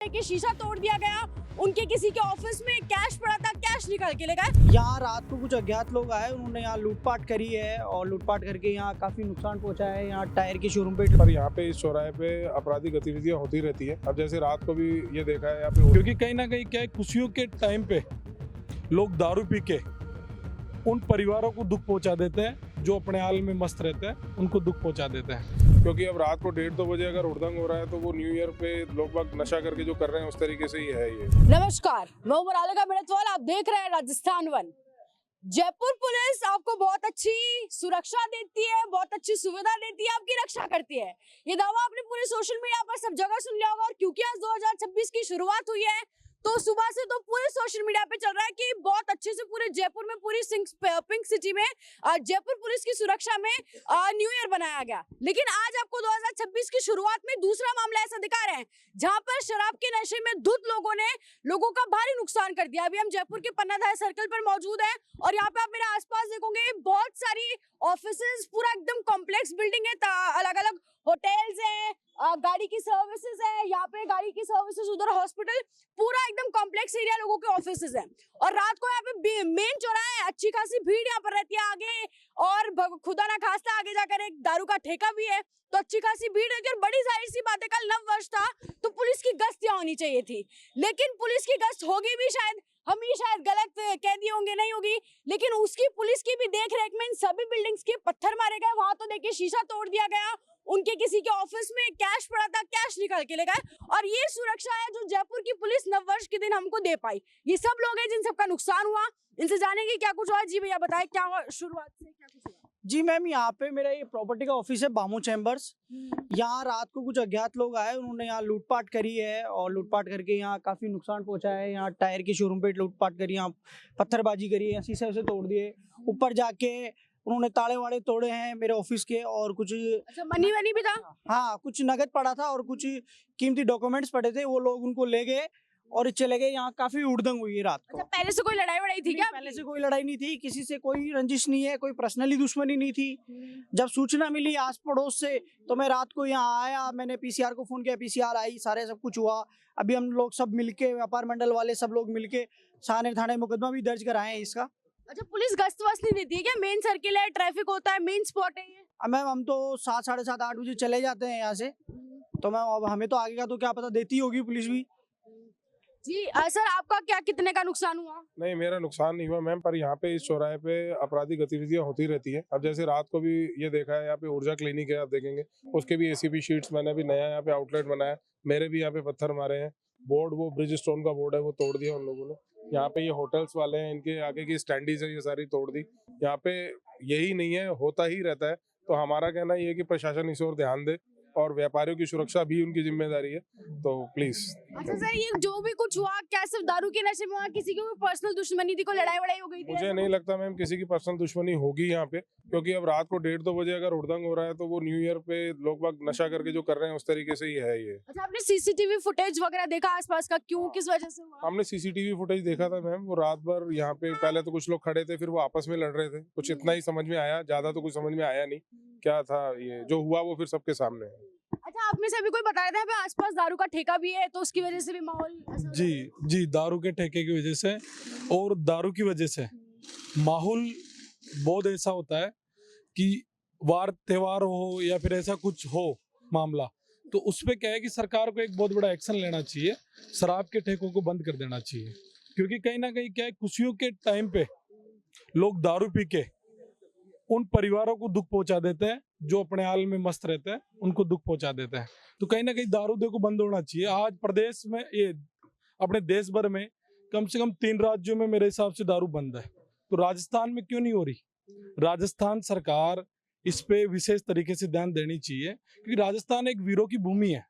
कि शीशा तोड़ दिया गया, उनके किसी के ऑफिस में कैश पड़ा था, कैश निकाल के ले गए। यहाँ रात को कुछ अज्ञात लोग आए, उन्होंने यहाँ लूटपाट करी है और लूटपाट करके यहाँ काफी नुकसान पहुंचाया है। यहाँ टायर की शोरूम पे पर यहाँ पे इस चौराहे पे आपराधिक गतिविधियां होती रहती है। अब जैसे रात को भी ये देखा है यहाँ पे, क्योंकि कहीं ना कहीं क्या है, खुशियों के टाइम पे लोग दारू पी के उन परिवारों को दुख पहुंचा देते हैं जो अपने हाल में मस्त रहते हैं, उनको दुख पहुंचा देते हैं। क्योंकि अब रात को 1:30-2 बजे अगर हुड़दंग हो रहा है तो वो न्यू ईयर पे लोग बाग नशा करके जो कर रहे हैं उस तरीके से ही है ये। नमस्कार, मैं उमरालिका मिणतवाल, आप देख रहे हैं राजस्थान वन। जयपुर पुलिस आपको बहुत अच्छी सुरक्षा देती है, बहुत अच्छी सुविधा देती है, आपकी रक्षा करती है। ये दावा आपने पूरे सोशल मीडिया पर सब जगह सुन लिया होगा। और क्योंकि आज 2026 की शुरुआत हुई है तो सुबह से तो पूरे सोशल मीडिया पे चल रहा है कि बहुत अच्छे से पूरे जयपुर में, पूरी पिंक सिटी में जयपुर पुलिस की सुरक्षा में न्यू ईयर बनाया गया। लेकिन आज आपको 2026 की शुरुआत में दूसरा मामला ऐसा दिखा रहे हैं जहां पर शराब के नशे में धुत लोगों ने लोगों का भारी नुकसान कर दिया। अभी हम जयपुर के पन्नाधार सर्कल पर मौजूद है और यहाँ पे आप मेरे आसपास देखोगे बहुत सारी ऑफिसेज, पूरा एकदम कॉम्प्लेक्स बिल्डिंग है, अलग अलग होटल्स हैं, गाड़ी की सर्विसेज है, यहाँ पे गाड़ी की सर्विसेज, उधर हॉस्पिटल, पूरा एकदम कॉम्प्लेक्स एरिया लोगों के ऑफिसेज हैं। और रात को यहाँ पे मेन चौराहा है, अच्छी खासी भीड़ यहाँ पर रहती है आगे, और खुदा ना खास्ता आगे जाकर एक दारू का ठेका भी है, तो अच्छी खासी भीड़ रहती है। और बड़ी जाहिर सी बात है, कल नव वर्ष था तो पुलिस की गश्त यहाँ होनी चाहिए थी, लेकिन पुलिस की गश्त होगी भी, शायद हम ही शायद गलत कह दिए होंगे, नहीं होगी, लेकिन उसकी पुलिस की भी देख रेख में इन सभी बिल्डिंग्स के पत्थर मारे गए। वहां तो देखिए शीशा तोड़ दिया गया, उनके किसी के ऑफिस में कैश पड़ा था, कैश निकाल के ले गए। और ये सुरक्षा है जो जयपुर की पुलिस नववर्ष के दिन हमको दे पाई। ये सब लोग हैं जिन सबका नुकसान हुआ, इनसे जानेंगे क्या कुछ हुआ। जी भैया बताएं, क्या हुआ शुरुआत से, क्या कुछ हुआ? जी मैम, यहाँ पे मेरा ये प्रॉपर्टी का ऑफिस है, बामू चैम्बर्स। यहाँ रात को कुछ अज्ञात लोग आए, उन्होंने यहाँ लूटपाट करी है और लूटपाट करके यहाँ काफी नुकसान पहुंचाया है। यहाँ टायर की शोरूम पे लूटपाट करी, यहाँ पत्थरबाजी करी है, शीशे से तोड़ दिए, ऊपर जाके उन्होंने ताले वाड़े तोड़े हैं मेरे ऑफिस के, और कुछ अच्छा मनी वनी भी था? हाँ, कुछ नगद पड़ा था और कुछ कीमती डॉक्यूमेंट्स पड़े थे, वो लोग उनको ले गए और चले गए। यहाँ काफी हुड़दंग हुई है रात को। अच्छा, पहले से कोई लड़ाई वड़ाई थी क्या? पहले से कोई लड़ाई नहीं थी, किसी से कोई रंजिश नहीं है, कोई पर्सनली दुश्मनी नहीं थी। जब सूचना मिली आस पड़ोस से तो मैं रात को यहाँ आया, मैंने पीसीआर को फोन किया, पीसीआर आई, सारे सब कुछ हुआ। अभी हम लोग सब मिलके, व्यापार मंडल वाले सब लोग मिलके साने थाने मुकदमा भी दर्ज कराए हैं इसका। अच्छा, पुलिस गश्त वस्त नहीं देती है क्या? मेन सर्किल है, ट्रैफिक होता है, मेन स्पॉट है ये। मैम हम तो 7, साढ़े 7, 8 बजे चले जाते हैं यहाँ से, तो मैम अब हमें तो आगे का तो क्या पता, देती होगी पुलिस भी। जी सर, आपका क्या कितने का नुकसान हुआ? नहीं, मेरा नुकसान नहीं हुआ मैम, पर यहाँ पे इस चौराहे पे आपराधिक गतिविधियां होती रहती है। अब जैसे रात को भी ये देखा है, यहाँ पे ऊर्जा क्लिनिक है, आप देखेंगे उसके भी एसीपी शीट्स, मैंने भी नया यहाँ पे आउटलेट बनाया, मेरे भी यहाँ पे पत्थर मारे हैं। बोर्ड, वो ब्रिज स्टोन का बोर्ड है, वो तोड़ दिया उन लोगों ने। यहाँ पे ये होटल्स वाले हैं, इनके आगे की स्टैंडीज है, ये सारी तोड़ दी। यहाँ पे यही नहीं है, होता ही रहता है। तो हमारा कहना ये है कि प्रशासन इस ओर ध्यान दे और व्यापारियों की सुरक्षा भी उनकी जिम्मेदारी है, तो प्लीज। अच्छा सर, ये जो भी कुछ हुआ क्या सिर्फ दारू के नशे में हुआ? किसी की कोई पर्सनल दुश्मनी थी, कोई लड़ाई वड़ाई हो गई थी? मुझे नहीं लगता मैम किसी की पर्सनल दुश्मनी होगी यहाँ पे, क्योंकि अब रात को 1:30-2 बजे अगर हुड़दंग हो रहा है तो वो न्यू ईयर पे लोग बाग नशा करके जो कर रहे हैं उस तरीके से ही है ये। अच्छा, आपने सीसीटीवी फुटेज वगैरह देखा आसपास का, क्यों, किस वजह से हुआ? हमने सीसीटीवी फुटेज देखा था मैम, वो रात भर यहाँ पे पहले तो कुछ लोग खड़े थे, फिर वो आपस में लड़ रहे थे, कुछ इतना ही समझ में आया, ज्यादा तो कुछ समझ में आया नहीं क्या था। ये जो हुआ वो फिर सबके सामने है। अच्छा, आप में से अभी कोई बता रहा था आसपास दारू का ठेका भी है, तो उसकी वजह से भी माहौल ऐसा जी, दारू के ठेके की वजह से और दारू की वजह से माहौल बहुत ऐसा होता है कि वार त्योहार हो या फिर ऐसा कुछ हो मामला, तो उस पे क्या है कि सरकार को एक बहुत बड़ा एक्शन लेना चाहिए, शराब के ठेकों को बंद कर देना चाहिए। क्योंकि कहीं ना कहीं क्या है, खुशियों के टाइम पे लोग दारू पी के उन परिवारों को दुख पहुंचा देते हैं जो अपने हाल में मस्त रहते हैं, उनको दुख पहुंचा देते हैं। तो कहीं ना कहीं दारू देखो बंद होना चाहिए। आज प्रदेश में, ये अपने देश भर में कम से कम 3 राज्यों में मेरे हिसाब से दारू बंद है, तो राजस्थान में क्यों नहीं हो रही? राजस्थान सरकार इस पे विशेष तरीके से ध्यान देनी चाहिए, क्योंकि राजस्थान एक वीरों की भूमि है,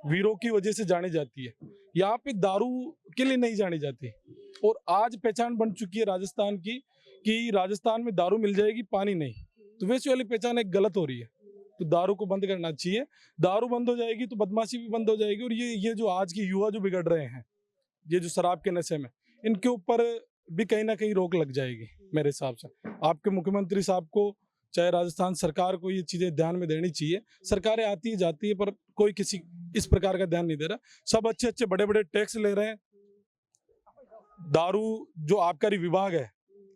वीरों की वजह से जानी जाती है। यहाँ पे दारू के लिए नहीं जानी जाती, और आज पहचान बन चुकी है राजस्थान की कि राजस्थान में दारू मिल जाएगी, पानी नहीं। तो वैसी वाली पहचान एक गलत हो रही है, तो दारू को बंद करना चाहिए। दारू बंद हो जाएगी तो बदमाशी भी बंद हो जाएगी, और ये जो आज की युवा जो बिगड़ रहे हैं, ये जो शराब के नशे में, इनके ऊपर भी कहीं ना कहीं रोक लग जाएगी मेरे हिसाब से। आपके मुख्यमंत्री साहब को चाहे राजस्थान सरकार को ये चीजें ध्यान में देनी चाहिए। सरकारें आती है जाती है पर कोई किसी इस प्रकार का ध्यान नहीं दे रहा। सब अच्छे अच्छे बड़े बड़े टैक्स ले रहे हैं। दारू जो आबकारी विभाग है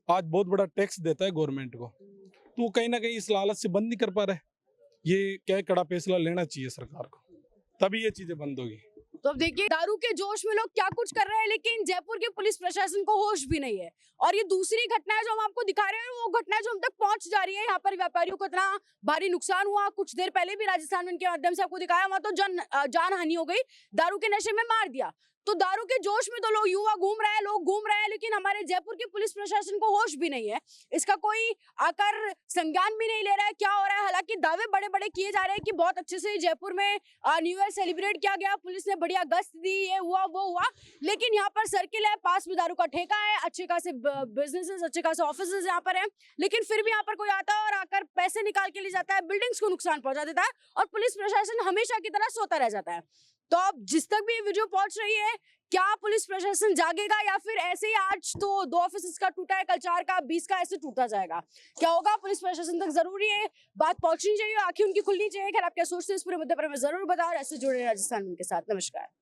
आज बहुत बड़ा टैक्स देता है गवर्नमेंट को, तो वो कहीं ना कहीं इस लालच से बंद नहीं कर पा रहे। ये क्या कड़ा फैसला लेना चाहिए सरकार को, तभी ये चीजें बंद होगी। तो अब देखिए दारू के जोश में लोग क्या कुछ कर रहे हैं, लेकिन जयपुर के पुलिस प्रशासन को होश भी नहीं है। और ये दूसरी घटना है जो हम आपको दिखा रहे हैं, वो घटना है जो हम तक पहुंच जा रही है। यहाँ पर व्यापारियों को इतना भारी नुकसान हुआ, कुछ देर पहले भी राजस्थान में इनके माध्यम से आपको दिखाया, वहां तो जान हानि हो गई, दारू के नशे में मार दिया। तो दारू के जोश में तो लोग युवा घूम रहे हैं, लोग घूम रहे हैं, लेकिन हमारे जयपुर के पुलिस प्रशासन को होश भी नहीं है। इसका कोई आकर संज्ञान भी नहीं ले रहा है क्या हो रहा है। हालांकि दावे बड़े बड़े किए जा रहे हैं कि बहुत अच्छे से जयपुर में न्यू ईयर सेलिब्रेट किया गया, पुलिस ने बढ़िया गश्त दी, ये हुआ वो हुआ, लेकिन यहाँ पर सर्किल है, पास में दारू का ठेका है, अच्छे खासे बिजनेसेस, अच्छे खासे ऑफिसेज यहाँ पर हैं, लेकिन फिर भी यहाँ पर कोई आता है और आकर पैसे निकाल के ले जाता है, बिल्डिंग्स को नुकसान पहुंचा देता है और पुलिस प्रशासन हमेशा की तरह सोता रह जाता है। तो अब जिस तक भी ये वीडियो पहुंच रही है, क्या पुलिस प्रशासन जागेगा या फिर ऐसे ही आज तो 2 ऑफिस का टूटा है, कल 4 का 20 का ऐसे टूटा जाएगा? क्या होगा? पुलिस प्रशासन तक जरूरी है बात पहुंचनी चाहिए, आंखें उनकी खुलनी चाहिए। खैर आप क्या सोचते हैं इस पूरे मुद्दे पर हमें जरूर बताओ। ऐसे जुड़े राजस्थान के साथ। नमस्कार।